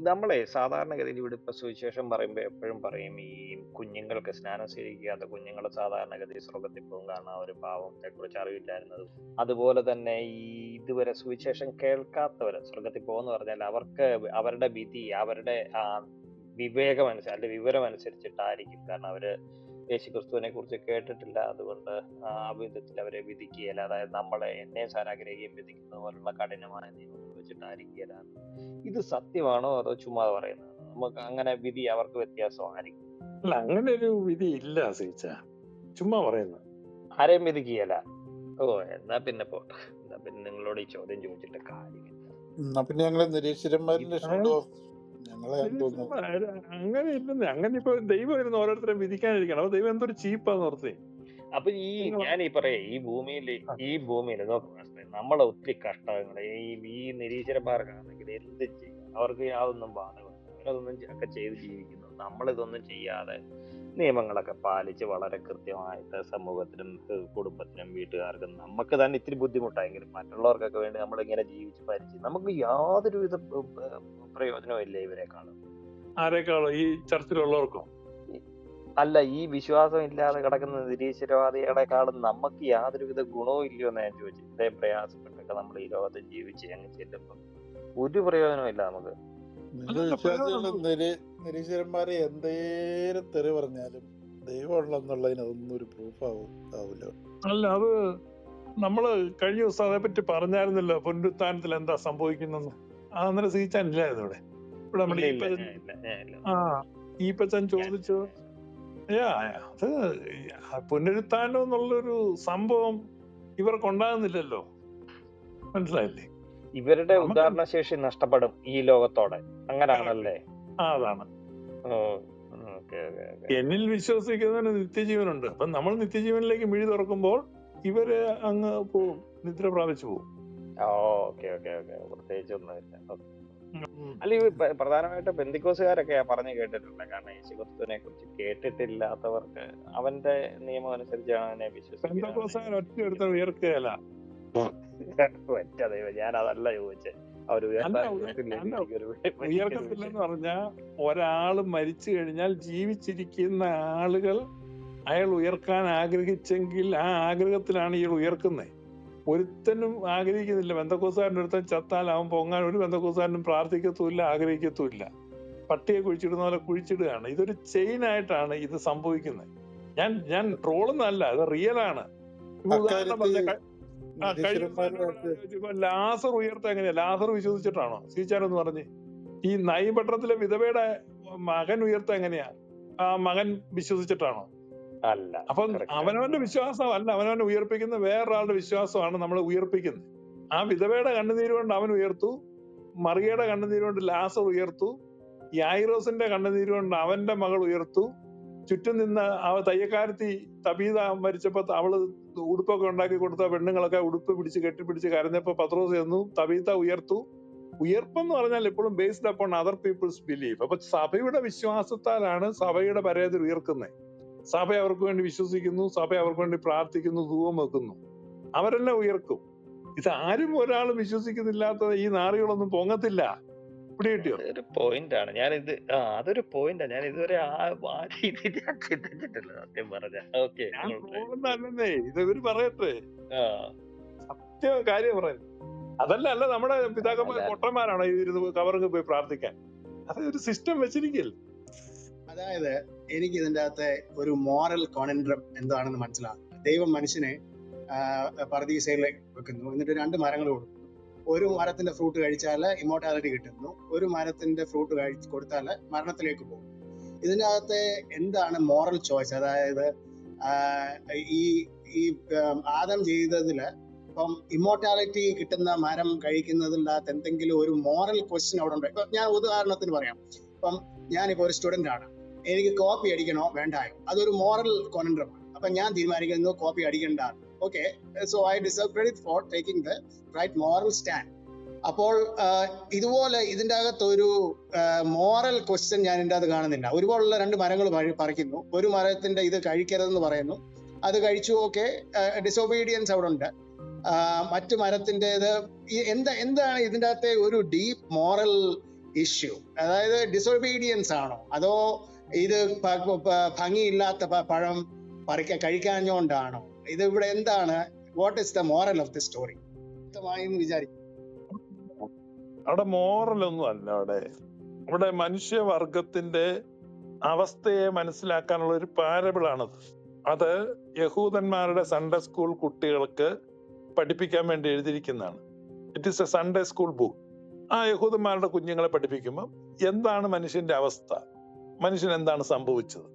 നമ്മളെ സാധാരണഗതിയിൽ ഇവിടെ ഇപ്പൊ സുവിശേഷം പറയുമ്പോ എപ്പോഴും പറയും ഈ കുഞ്ഞുങ്ങൾക്ക് സ്നാനം സ്വീകരിക്കാത്ത കുഞ്ഞുങ്ങൾ സാധാരണഗതി സ്വർഗത്തിൽ പോകും, കാരണം അവർ പാവത്തെ കുറിച്ച് അറിവില്ലായിരുന്നത്. അതുപോലെ തന്നെ ഈ ഇതുവരെ സുവിശേഷം കേൾക്കാത്തവര് സ്വർഗത്തിൽ പോകുന്ന പറഞ്ഞാൽ അവർക്ക് അവരുടെ വിധി അവരുടെ വിവേകം അനുസരിച്ച് അല്ലെ വിവരം അനുസരിച്ചിട്ടായിരിക്കും. കാരണം അവര് യേശുക്രിസ്തുവിനെ കുറിച്ച് കേട്ടിട്ടില്ല. അതുകൊണ്ട് ആ വിധത്തിൽ അവരെ വിധിക്കുകയില്ല. അതായത് എന്നെ സാരാഗ്രഹിക്കുകയും വിധിക്കുന്ന പോലുള്ള കഠിനമായ നിയമങ്ങൾ വെച്ചിട്ടായിരിക്കുകയില്ല. ഇത് സത്യമാണോ അതോ ചുമ്മാ പറയുന്നത്? നമുക്ക് അങ്ങനെ വിധി അവർക്ക് വ്യത്യാസമായിരിക്കും. അല്ല, അങ്ങനെ ഒരു വിധി ഇല്ല സീച്ച, ചുമ്മാ പറയുന്നത്. ആരെയും വിധിക്കുകയില്ല. ഓ, എന്നാ പിന്നെ പോട്ടെ. എന്നാ പിന്നെ നിങ്ങളോട് ഈ ചോദ്യം ചോദിച്ചിട്ട് കാര്യമില്ല. എന്നാ പിന്നെ ഞങ്ങളെ നിരീശ്വരന്മാരിൽ ലക്ഷ്യമുണ്ടോ? ഞങ്ങളെ അങ്ങനെ ഇല്ലെന്നേ. അങ്ങനെ ഇപ്പൊ ദൈവം ഇരുന്ന് ഓരോരുത്തരെ വിധിക്കാനിരിക്കണം. അപ്പൊ ദൈവം എന്തൊരു ചീപ്പാന്ന് ഓർത്തേ. അപ്പൊ ഞാൻ പറയാ ഈ ഭൂമിയിൽ നമ്മളെ ഒത്തിരി കഷ്ടങ്ങളെ ഈ നിരീശ്വരന്മാർക്കാണെങ്കിൽ എന്ത് ചെയ്യും? അവർക്ക് യാതൊന്നും ബാധകമില്ല. അവരതൊന്നും ഒക്കെ ചെയ്ത് ജീവിക്കുന്നു. നമ്മളിതൊന്നും ചെയ്യാതെ നിയമങ്ങളൊക്കെ പാലിച്ച് വളരെ കൃത്യമായിട്ട് സമൂഹത്തിനും കുടുംബത്തിനും വീട്ടുകാർക്കും നമുക്ക് തന്നെ ഇത്തിരി ബുദ്ധിമുട്ടായെങ്കിലും മറ്റുള്ളവർക്കൊക്കെ വേണ്ടി നമ്മളിങ്ങനെ ജീവിച്ച് പരിചയം നമുക്ക് യാതൊരുവിധ പ്രയോജനവും ഇല്ല ഇവരെക്കാളും. ആരെക്കാളോ? ഈ ചർച്ചിലുള്ളവർക്കോ? അല്ല, ഈ വിശ്വാസം ഇല്ലാതെ കിടക്കുന്ന നിരീശ്വരവാദികളെക്കാളും നമുക്ക് യാതൊരുവിധ ഗുണവും ഇല്ലയോ എന്ന് ഞാൻ ചോദിച്ചു. ഇത്രയും പ്രയാസപ്പെട്ടൊക്കെ നമ്മൾ ഈ ലോകത്ത് ജീവിച്ച് അങ്ങ് ചെല്ലുമ്പോൾ ഒരു പ്രയോജനവും ഇല്ല നമുക്ക്. നിരീശ്വരന്മാരെ എന്തേലും തെറി പറഞ്ഞാലും ദൈവം ഉള്ളെന്നുള്ളതിന് അതൊന്നും ഒരു പ്രൂഫ് ആവില്ല. അല്ല, അത് നമ്മള് കഴിഞ്ഞ ദിവസം അതേപ്പറ്റി പറഞ്ഞായിരുന്നല്ലോ, പുനരുത്ഥാനത്തിൽ എന്താ സംഭവിക്കുന്നെന്ന്. അന്നേരം സീച്ചാനില്ലായിരുന്നു ഇവിടെ. ഇവിടെ നമ്മുടെ ഈപ്പച്ചൻ ചോദിച്ചു. അത് പുനരുത്ഥാനം എന്നുള്ളൊരു സംഭവം ഇവർക്കുണ്ടാകുന്നില്ലല്ലോ, മനസ്സിലായില്ലേ? ഇവരുടെ ഉദാഹരണശേഷി നഷ്ടപ്പെടും ഈ ലോകത്തോടെ, അങ്ങനാണല്ലേ? അതാണ്. എന്നിൽ വിശ്വസിക്കുന്നതിന് നിത്യജീവനുണ്ട്. അപ്പൊ നമ്മൾ നിത്യജീവനിലേക്ക് മിഴി തുറക്കുമ്പോൾ ഇവര് അങ്ങ് പോവും, നിദ്ര പ്രാപിച്ചു പോവും. പ്രത്യേകിച്ചൊന്നുമില്ല. അല്ല, ഈ പ്രധാനമായിട്ട് പെന്തിക്കോസുകാരൊക്കെയാ പറഞ്ഞു കേട്ടിട്ടുണ്ട്. കാരണം യേശുക്രിസ്തുവിനെ കുറിച്ച് കേട്ടിട്ടില്ലാത്തവർക്ക് അവന്റെ നിയമം അനുസരിച്ചാണ് അവനെ വിശ്വസിക്കുന്നത്. ഒറ്റ ഉയർക്കുകയല്ല. ഞാൻ അതല്ല ചോദിച്ചത്. ഉയർക്കത്തില്ലെന്ന് പറഞ്ഞാ ഒരാള് മരിച്ചു കഴിഞ്ഞാൽ ജീവിച്ചിരിക്കുന്ന ആളുകൾ അയാൾ ഉയർക്കാൻ ആഗ്രഹിച്ചെങ്കിൽ ആ ആഗ്രഹത്തിലാണ് ഇയാൾ ഉയർക്കുന്നത്. ഒരുത്തനും ആഗ്രഹിക്കുന്നില്ല. ബന്ധക്കോസുകാരൻ്റെ ഒരുത്തൻ ചത്താൽ അവൻ പൊങ്ങാൻ ഒരു ബന്ധക്കോസുകാരനും പ്രാർത്ഥിക്കത്തുമില്ല, ആഗ്രഹിക്കത്തുമില്ല. പട്ടിയെ കുഴിച്ചിടുന്ന പോലെ കുഴിച്ചിടുകയാണ്. ഇതൊരു ചെയിൻ ആയിട്ടാണ് ഇത് സംഭവിക്കുന്നത്. ഞാൻ ട്രോളൊന്നല്ല, അത് റിയലാണ്. ലാസർ ഉയർത്ത എങ്ങനെയാ? ലാസർ വിശ്വസിച്ചിട്ടാണോ? സീച്ചാനെന്ന് പറഞ്ഞ് ഈ നൈപട്ടണത്തിലെ വിധവയുടെ മകൻ ഉയർത്ത എങ്ങനെയാ? ആ മകൻ വിശ്വസിച്ചിട്ടാണോ? അല്ല. അപ്പൊ അവനവന്റെ വിശ്വാസമല്ല, അവനവനെ ഉയർപ്പിക്കുന്ന വേറൊരാളുടെ വിശ്വാസമാണ് നമ്മൾ ഉയർപ്പിക്കുന്നത്. ആ വിധവയുടെ കണ്ണുനീര് കൊണ്ട് അവൻ ഉയർത്തു, മറിയയുടെ കണ്ണുനീര് കൊണ്ട് ലാസർ ഉയർത്തു, യായിറോസിന്റെ കണ്ണുനീര് കൊണ്ട് അവന്റെ മകൾ ഉയർത്തു. ചുറ്റും നിന്ന് തയ്യക്കാരത്തി തബീത മരിച്ചപ്പോ അവള് ഉടുപ്പൊക്കെ ഉണ്ടാക്കി കൊടുത്ത പെണ്ണുങ്ങളൊക്കെ ഉടുപ്പ് കെട്ടിപ്പിടിച്ച് കരഞ്ഞപ്പോ പത്രോസ് ചെന്നു, തബീത ഉയർത്തു. ഉയർപ്പെന്ന് പറഞ്ഞാൽ എപ്പോഴും based upon other peoples belief. അപ്പൊ സഭയുടെ വിശ്വാസത്താലാണ് സഭയുടെ പരേതർ ഉയർക്കുന്നത്. സഭ അവർക്ക് വേണ്ടി വിശ്വസിക്കുന്നു, സഭ അവർക്ക് വേണ്ടി പ്രാർത്ഥിക്കുന്നു, ധൂപം വെക്കുന്നു, അവരെല്ലാം ഉയർക്കും. ഇത് ആരും ഒരാളും വിശ്വസിക്കുന്നില്ലാത്ത ഈ നാറികളൊന്നും പൊങ്ങത്തില്ല. പിടികിട്ടിയോ? ഒരു പോയിന്റാണ്. ഞാനിത് അതൊരു പോയിന്റാണ്. ഞാൻ ഇതുവരെ ചിന്തിച്ചിട്ടില്ല സത്യം പറഞ്ഞ. അല്ലെന്നേ ഇത് ഇവര് പറയട്ടെ, സത്യം കാര്യം പറയുന്നത്. അല്ല നമ്മുടെ പിതാക്കന്മാർ പൊട്ടന്മാരാണോ ഇരുന്ന് കവറിങ് പോയി പ്രാർത്ഥിക്കാൻ? അതൊരു സിസ്റ്റം വെച്ചിരിക്കൽ. അതായത് എനിക്ക് ഇതിൻ്റെ അകത്തെ ഒരു മോറൽ കോൺഡ്രം എന്താണെന്ന് മനസ്സിലാകും. ദൈവം മനുഷ്യനെ പർദീസയിലേക്ക് വെക്കുന്നു, എന്നിട്ട് 2 മരങ്ങൾ കൊടുക്കുന്നു. ഒരു മരത്തിന്റെ ഫ്രൂട്ട് കഴിച്ചാൽ ഇമ്മോർട്ടാലിറ്റി കിട്ടുന്നു, ഒരു മരത്തിന്റെ ഫ്രൂട്ട് കൊടുത്താൽ മരണത്തിലേക്ക് പോകും. ഇതിൻ്റെ അകത്തെ എന്താണ് മോറൽ ചോയ്സ്? അതായത് ഈ ആദം ചെയ്തതില് ഇപ്പം ഇമ്മോർട്ടാലിറ്റി കിട്ടുന്ന മരം കഴിക്കുന്നതിൻ്റെ അകത്ത് എന്തെങ്കിലും ഒരു മോറൽ ക്വസ്റ്റ്യൻ അവിടെ ഉണ്ട്. ഇപ്പൊ ഞാൻ ഉദാഹരണത്തിന് പറയാം. ഇപ്പം ഞാനിപ്പോ ഒരു സ്റ്റുഡന്റ് ആണ്, എനിക്ക് കോപ്പി അടിക്കണോ വേണ്ടായോ? അതൊരു മോറൽ കോൺഡ്രമാണ്. അപ്പൊ ഞാൻ തീരുമാനിക്കുന്നു കോപ്പി അടിക്കേണ്ട. Okay, so I deserve credit for taking the right moral stand. അപ്പോൾ ഇതുപോലെ ഇതിൻ്റെ അകത്ത് ഒരു മോറൽ ക്വസ്റ്റ്യൻ ഞാൻ ഇതിൻ്റെ അകത്ത് കാണുന്നില്ല. ഒരുപോലുള്ള 2 മരങ്ങൾ പറിക്കുന്നു, ഒരു മരത്തിന്റെ ഇത് കഴിക്കരുതെന്ന് പറയുന്നു, അത് കഴിച്ചു. ഓക്കെ, ഡിസൊബീഡിയൻസ് അവിടെ ഉണ്ട്. മറ്റു മരത്തിൻ്റെത് എന്താണ് ഇതിൻ്റെ അകത്തെ ഒരു ഡീപ്പ് മോറൽ ഇഷ്യൂ? അതായത് ഡിസൊബീഡിയൻസ് ആണോ, അതോ ഇത് ഭംഗിയില്ലാത്ത പഴം കഴിക്കാഞ്ഞോണ്ടാണോ? ഇത് ഇവിടെ എന്താണ്? What is the moral of the story? വ്യക്തമായെന്ന് വിചാരിക്കും. അവിടെ മോറലൊന്നും അല്ല. അവിടെ മനുഷ്യവർഗത്തിന്റെ അവസ്ഥയെ മനസ്സിലാക്കാനുള്ള ഒരു പാരബിളാണത്. അത് യഹൂദന്മാരുടെ സൺഡേ സ്കൂൾ കുട്ടികൾക്ക് പഠിപ്പിക്കാൻ വേണ്ടി എഴുതിയിരിക്കുന്നതാണ്. It is a Sunday school book. ആ യഹൂദന്മാരുടെ കുഞ്ഞുങ്ങളെ പഠിപ്പിക്കുമ്പോൾ എന്താണ് മനുഷ്യന്റെ അവസ്ഥ, മനുഷ്യൻ എന്താണ് സംഭവിച്ചത്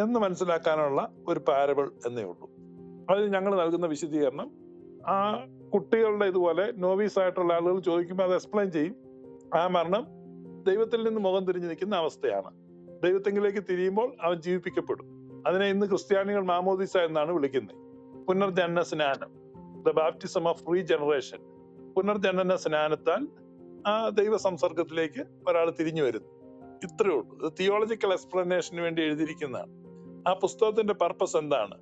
എന്ന് മനസ്സിലാക്കാനുള്ള ഒരു പാരബിൾ എന്നേ ഉള്ളൂ. അതിൽ ഞങ്ങൾ നൽകുന്ന വിശദീകരണം ആ കുട്ടികളുടെ ഇതുപോലെ നോവീസ് ആയിട്ടുള്ള ആളുകൾ ചോദിക്കുമ്പോൾ അത് എക്സ്പ്ലെയിൻ ചെയ്യും. ആ മരണം ദൈവത്തിൽ നിന്ന് മുഖം തിരിഞ്ഞു നിൽക്കുന്ന അവസ്ഥയാണ്. ദൈവത്തെങ്കിലേക്ക് തിരിയുമ്പോൾ അവൻ ജീവിപ്പിക്കപ്പെടും. അതിനെ ഇന്ന് ക്രിസ്ത്യാനികൾ മാമോദിസ എന്നാണ് വിളിക്കുന്നത്. പുനർജനന സ്നാനം, ദ ബാപ്റ്റിസം ഓഫ് റീജനറേഷൻ. പുനർജനന സ്നാനത്താൽ ആ ദൈവ സംസർഗത്തിലേക്ക് ഒരാൾ തിരിഞ്ഞു വരുന്നു. ഇത്രയേ ഉള്ളൂ. ഇത് തിയോളജിക്കൽ എക്സ്പ്ലനേഷന് വേണ്ടി എഴുതിയിരിക്കുന്നതാണ്. ആ പുസ്തകത്തിന്റെ പർപ്പസ് എന്താണ്?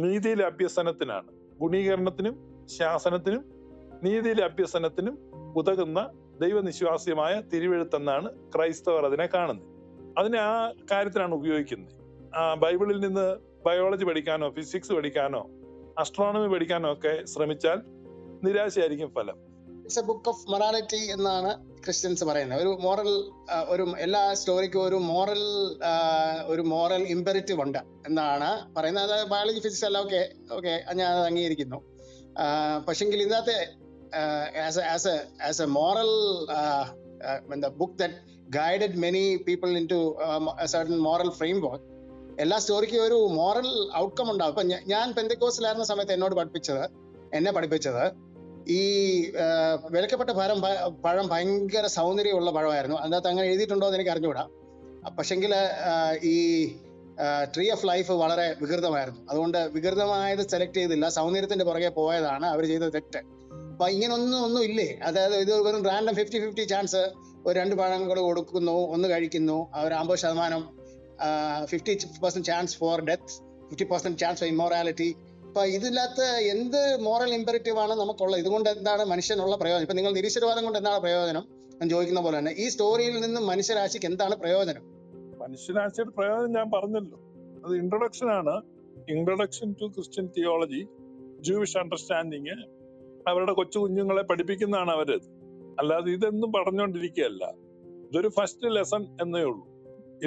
നീതിയിലെ അഭ്യസനത്തിനാണ്. ഗുണീകരണത്തിനും ശാസനത്തിനും നീതിയിലെ അഭ്യസനത്തിനും ഉതകുന്ന ദൈവനിശ്വാസ്യമായ തിരുവെഴുത്തെന്നാണ് ക്രൈസ്തവർ അതിനെ കാണുന്നത്. അതിനെ ആ കാര്യത്തിനാണ് ഉപയോഗിക്കുന്നത്. ബൈബിളിൽ നിന്ന് ബയോളജി പഠിക്കാനോ ഫിസിക്സ് പഠിക്കാനോ അസ്ട്രോണമി പഠിക്കാനോ ഒക്കെ ശ്രമിച്ചാൽ നിരാശയായിരിക്കും ഫലം. It's A book of morality എന്നാണ് ക്രിസ്ത്യൻസ് പറയുന്നത്. ഒരു മോറൽ, ഒരു എല്ലാ സ്റ്റോറിക്കും ഒരു മോറൽ ഇമ്പെറേറ്റീവ് ഉണ്ട് എന്നാണ് പറയുന്നത്. അത് ബയോളജി ഫിസിക്സ് എല്ലാം ഓക്കെ ഞാൻ അത് അംഗീകരിക്കുന്നു. പക്ഷെങ്കിൽ ഇതിനകത്ത് as A moral book that guided many people into a certain moral framework, എല്ലാ സ്റ്റോറിക്കും ഒരു മോറൽ ഔട്ട്കം ഉണ്ടാവും. ഇപ്പൊ ഞാൻ പെന്തക്കോസ്റ്റിലായിരുന്ന സമയത്ത് എന്നെ പഠിപ്പിച്ചത് ഈ വിലക്കപ്പെട്ട പഴം ഭയങ്കര സൗന്ദര്യമുള്ള പഴമായിരുന്നു. അതിനകത്ത് അങ്ങനെ എഴുതിയിട്ടുണ്ടോ എന്ന് എനിക്ക് അറിഞ്ഞുകൂടാ. പക്ഷെങ്കിൽ ഈ ട്രീ ഓഫ് ലൈഫ് വളരെ വികൃതമായിരുന്നു. അതുകൊണ്ട് വികൃതമായത് സെലക്ട് ചെയ്തില്ല, സൗന്ദര്യത്തിന്റെ പുറകെ പോയതാണ് അവർ ചെയ്ത തെറ്റ്. അപ്പൊ ഇങ്ങനൊന്നും ഇല്ലേ? അതായത് ഇത് വെറും റാൻഡം 50-50 ചാൻസ്. ഒരു 2 പഴങ്ങൾ കൊടുക്കുന്നു, 1 കഴിക്കുന്നു, ഒരു 50% 50% chance for death, 50% chance for immorality. അപ്പൊ ഇതിനകത്ത് എന്ത് മോറൽ ഇമ്പെറേറ്റീവ് ആണ് നമുക്കുള്ളത്? ഇതുകൊണ്ട് എന്താണ് മനുഷ്യനുള്ള പ്രയോജനം? ഇപ്പൊ നിങ്ങൾ നിരീശ്വരവാദം കൊണ്ട് എന്താണ് പ്രയോജനം ഞാൻ ചോദിക്കുന്ന പോലെ തന്നെ ഈ സ്റ്റോറിയിൽ നിന്നും മനുഷ്യരാശിക്ക് എന്താണ് പ്രയോജനം? മനുഷ്യരാശിയുടെ പ്രയോജനം ഞാൻ പറഞ്ഞല്ലോ. അത് ഇൻട്രൊഡക്ഷൻ ആണ്. Introduction to Christian theology, Jewish understanding. അവരുടെ കൊച്ചു കുഞ്ഞുങ്ങളെ പഠിപ്പിക്കുന്നതാണ് അവര്. അല്ലാതെ ഇതൊന്നും പറഞ്ഞുകൊണ്ടിരിക്കുകയല്ല. ഇതൊരു ഫസ്റ്റ് ലെസൺ എന്നേ ഉള്ളൂ.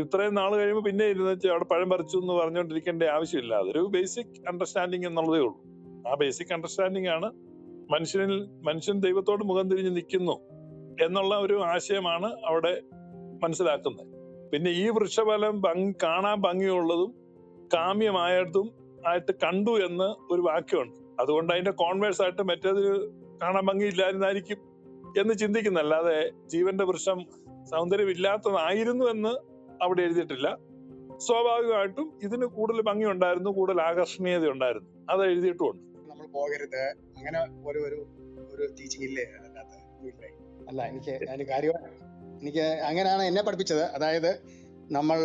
ഇത്രയും നാൾ കഴിയുമ്പോൾ പിന്നെ ഇരുന്ന് അവിടെ പഴം പറിച്ചു എന്ന് പറഞ്ഞുകൊണ്ടിരിക്കേണ്ട ആവശ്യമില്ല. അതൊരു ബേസിക് അണ്ടർസ്റ്റാൻഡിങ് എന്നുള്ളതേ ഉള്ളൂ. ആ ബേസിക് അണ്ടർസ്റ്റാൻഡിങ് ആണ് മനുഷ്യൻ ദൈവത്തോട് മുഖം തിരിഞ്ഞ് നിൽക്കുന്നു എന്നുള്ള ഒരു ആശയമാണ് അവിടെ മനസ്സിലാക്കുന്നത്. പിന്നെ ഈ വൃക്ഷഫലം കാണാൻ ഭംഗിയുള്ളതും കാമ്യമായതും ആയിട്ട് കണ്ടു എന്ന് ഒരു വാക്യമുണ്ട്. അതുകൊണ്ട് അതിന്റെ കോൺവേഴ്സ് ആയിട്ട് മറ്റേത് കാണാൻ ഭംഗിയില്ലായിരുന്നായിരിക്കും എന്ന് ചിന്തിക്കുന്നല്ലാതെ ജീവന്റെ വൃക്ഷം സൗന്ദര്യമില്ലാത്തതായിരുന്നു എന്ന് അവിടെ എഴുതിയിട്ടില്ല. സ്വാഭാവികമായിട്ടും ഇതിന് കൂടുതൽ ഭംഗി ഉണ്ടായിരുന്നു, കൂടുതൽ ആകർഷണീയത ഉണ്ടായിരുന്നു, അത് എഴുതിയിട്ടുമുണ്ട്. നമ്മൾ പോകരുത് അങ്ങനെ ഒരു ടീച്ചിങ് ഇല്ലേ അതിനകത്ത്? അല്ല, എനിക്ക് അങ്ങനെയാണ് എന്നെ പഠിപ്പിച്ചത്. അതായത് നമ്മൾ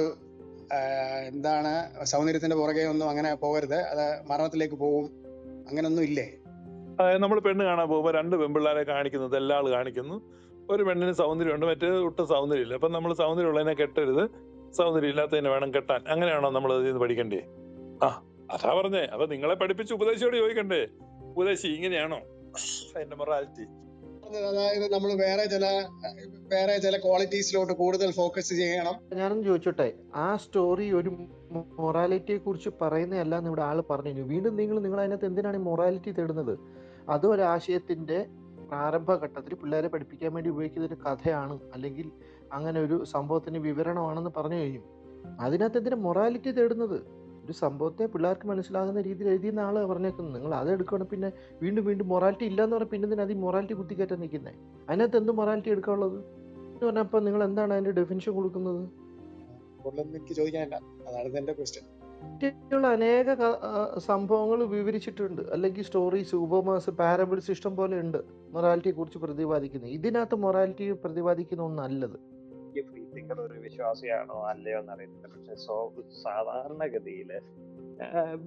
എന്താണ് സൗന്ദര്യത്തിന്റെ പുറകെ ഒന്നും അങ്ങനെ പോകരുത്, അത് മരണത്തിലേക്ക് പോകും, അങ്ങനൊന്നും ഇല്ലേ? അതായത് നമ്മൾ പെണ്ണ് കാണാൻ പോകുമ്പോൾ 2 പെൺപിള്ളേരെ കാണിക്കുന്നത് എല്ലാ ആൾ കാണിക്കുന്നു. ഒരു പെണ്ണിന് സൗന്ദര്യമുണ്ട്, മറ്റേത് ഒട്ടും സൗന്ദര്യമില്ല. അപ്പൊ നമ്മൾ സൗന്ദര്യമുള്ളതിനെ കെട്ടരുത്, സൗന്ദര്യം ഇല്ലാത്തതിനെ വേണം കെട്ടാൻ. അങ്ങനെയാണോ നമ്മൾ ഇതിൽ നിന്ന് പഠിക്കണ്ടേ? അതാ പറഞ്ഞേ. അപ്പൊ നിങ്ങളെ പഠിപ്പിച്ച് ഉപദേശിയോട് ചോദിക്കണ്ടേ, ഉപദേശി ഇങ്ങനെയാണോ അതിന്റെ മൊറാലിറ്റി? അതായത് നമ്മൾ വേറെ ചില ക്വാളിറ്റീസിലോട്ട് കൂടുതൽ ഫോക്കസ് ചെയ്യണം. ഞാനൊന്ന് ചോദിച്ചോട്ടെ, ആ സ്റ്റോറി ഒരു മൊറാലിറ്റിയെ കുറിച്ച് പറയുന്നതല്ല എന്ന് ഇവിടെ ആള് പറഞ്ഞു. വീണ്ടും നിങ്ങൾ അതിനകത്ത് എന്തിനാണ് ഈ മൊറാലിറ്റി തേടുന്നത്? അതും ഒരു ആശയത്തിന്റെ പ്രാരംഭഘട്ടത്തിൽ പിള്ളേരെ പഠിപ്പിക്കാൻ വേണ്ടി ഉപയോഗിക്കുന്ന ഒരു കഥയാണ്, അല്ലെങ്കിൽ അങ്ങനെ ഒരു സംഭവത്തിന് വിവരണമാണെന്ന് പറഞ്ഞു കഴിഞ്ഞു. അതിനകത്ത് എന്തിനാ മൊറാലിറ്റി തേടുന്നത്? ഒരു സംഭവത്തെ പിള്ളേർക്ക് മനസ്സിലാകുന്ന രീതിയിൽ എഴുതിയെന്ന ആള് പറഞ്ഞേക്കുന്നത്. നിങ്ങൾ അത് എടുക്കണം, പിന്നെ വീണ്ടും മൊറാലിറ്റി ഇല്ലാന്ന് പറഞ്ഞാൽ പിന്നെ എന്തിനാ ഈ മൊറാലിറ്റി കുത്തിക്കയറ്റാൻ നിൽക്കുന്നത്? അതിനകത്ത് എന്ത് മൊറാലിറ്റി എടുക്കാനുള്ളത് എന്ന് പറഞ്ഞപ്പോൾ നിങ്ങൾ എന്താണ് അതിന്റെ ഡെഫിനിഷൻ കൊടുക്കുന്നത്? എനിക്ക് ചോദിക്കാനില്ല, അതാണ് എന്റെ ക്വസ്റ്റ്യൻ. അനേക സംഭവങ്ങൾ വിവരിച്ചിട്ടുണ്ട്, അല്ലെങ്കിൽ സ്റ്റോറീസ്, ഉപമാസ്, പാരബിൾസ് ഇഷ്ടം പോലെ ഉണ്ട് മൊറാലിറ്റിയെ കുറിച്ച് പ്രതിപാദിക്കുന്നത്. ഇതിനകത്ത് മൊറാലിറ്റി പ്രതിപാദിക്കുന്ന ഒന്നല്ലത്. ഫ്രീ തിങ്കർ ഒരു വിശ്വാസിയാണോ അല്ലയോ എന്നറിയത്തില്ല. പക്ഷെ സാധാരണഗതിയില്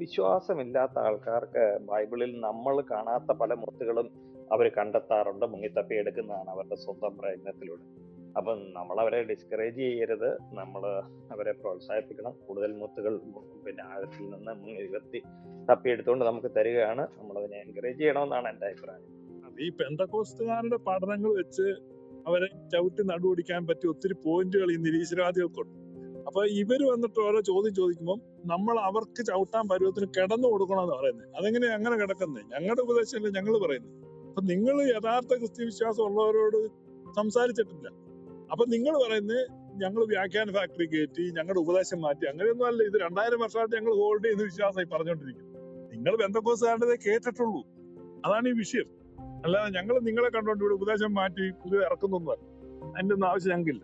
വിശ്വാസമില്ലാത്ത ആൾക്കാർക്ക് ബൈബിളിൽ നമ്മൾ കാണാത്ത പല മുത്തുകളും അവർ കണ്ടെത്താറുണ്ട്, മുങ്ങിത്തപ്പി എടുക്കുന്നതാണ് അവരുടെ സ്വന്തം പ്രയത്നത്തിലൂടെ. അപ്പം നമ്മൾ അവരെ ഡിസ്കറേജ് ചെയ്യരുത്, നമ്മൾ അവരെ പ്രോത്സാഹിപ്പിക്കണം. കൂടുതൽ മുത്തുകൾ പിന്നെ ആഴത്തിൽ നിന്ന് മുൻനിർത്തി തപ്പിയെടുത്തുകൊണ്ട് നമുക്ക് തരികയാണ്. നമ്മളതിനെ എൻകറേജ് ചെയ്യണമെന്നാണ് എൻ്റെ അഭിപ്രായം. അത് ഈ പെന്തക്കോസ്തുകാരുടെ പഠനങ്ങൾ വെച്ച് അവരെ ചവിട്ടി നടുപിടിക്കാൻ പറ്റിയ ഒത്തിരി പോയിന്റുകൾ ഈ നിരീശ്വരവാദികൾക്കുണ്ട്. അപ്പൊ ഇവര് വന്നിട്ട് ഓരോ ചോദ്യം ചോദിക്കുമ്പോൾ നമ്മൾ അവർക്ക് ചവിട്ടാൻ പരുവത്തിന് കിടന്നു കൊടുക്കണമെന്ന് പറയുന്നത്. അതെങ്ങനെയാ അങ്ങനെ കിടക്കുന്നത്? ഞങ്ങളുടെ ഉപദേശമല്ലേ ഞങ്ങൾ പറയുന്നത്. അപ്പൊ നിങ്ങൾ യഥാർത്ഥ ക്രിസ്ത്യ വിശ്വാസം ഉള്ളവരോട് സംസാരിച്ചിട്ടില്ല. അപ്പൊ നിങ്ങൾ പറയുന്നത് ഞങ്ങൾ വ്യാഖ്യാന ഫാക്ടറി കയറ്റി ഞങ്ങളുടെ ഉപദേശം മാറ്റി. അങ്ങനെയൊന്നും അല്ല. ഇത് 2000 വർഷമായിട്ട് ഞങ്ങൾ ഹോൾഡ് ചെയ്യുന്ന വിശ്വാസമായി പറഞ്ഞുകൊണ്ടിരിക്കുന്നത്. നിങ്ങൾ പെന്തക്കോസ്തുകാരുടേതേ കേട്ടിട്ടുള്ളൂ. അതാണ് ഈ വിഷയം. അല്ലാതെ ഞങ്ങൾ നിങ്ങളെ കണ്ടോണ്ട് ഇവിടെ ഉപദേശം മാറ്റി പുതിയ ഇറക്കുന്നൊന്നും അതിന്റെ ഒന്നും ആവശ്യം ഞങ്ങൾക്കില്ല.